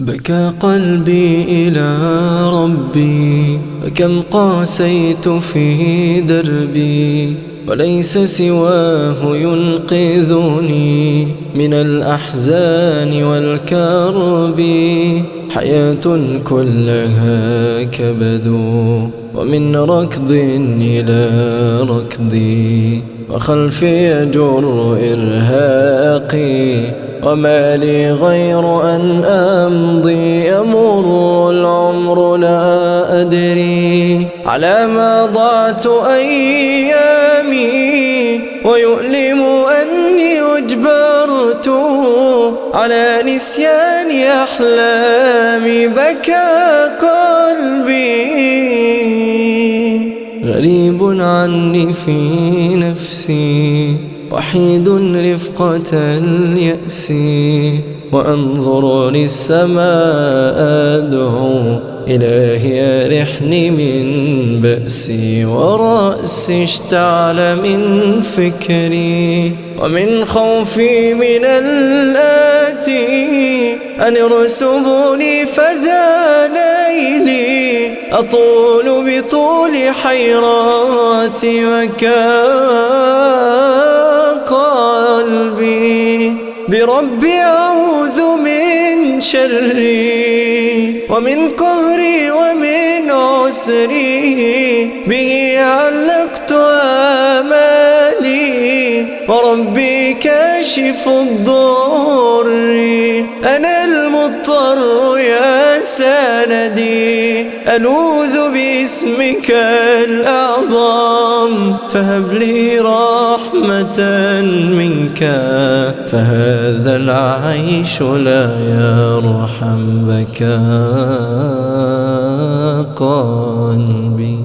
بكى قلبي إلى ربي، فكم قاسيت في دربي، وليس سواه ينقذني من الأحزان والكرب. حياة كلها كبد، ومن ركض إلى ركض، وخلفي يجر إرهاقي، وما لي غير أن أمضي. يمر العمر لا أدري على ما ضعت أيامي، ويؤلم أني أجبرت على نسيان أحلامي. بكى قلبي غريب عني في نفسي، وحيد رفقة اليأس، وأنظر للسماء أدعو إلهي أرحني من بأسي. ورأسي اشتعل من فكري ومن خوفي من الآتي، أن يرسبني فذا ليلي أطول بطول حيراتي. وكا قلبي بربي أعوذ من شري، ومن قهري ومن عسري، به علقت آمالي، وربي كاشف الضر. أنا المضطر يا سندي، ألوذ باسمك الأعظم، فهب لي رحمة منك، فهذا العيش لا يرحم. بكى قلبي.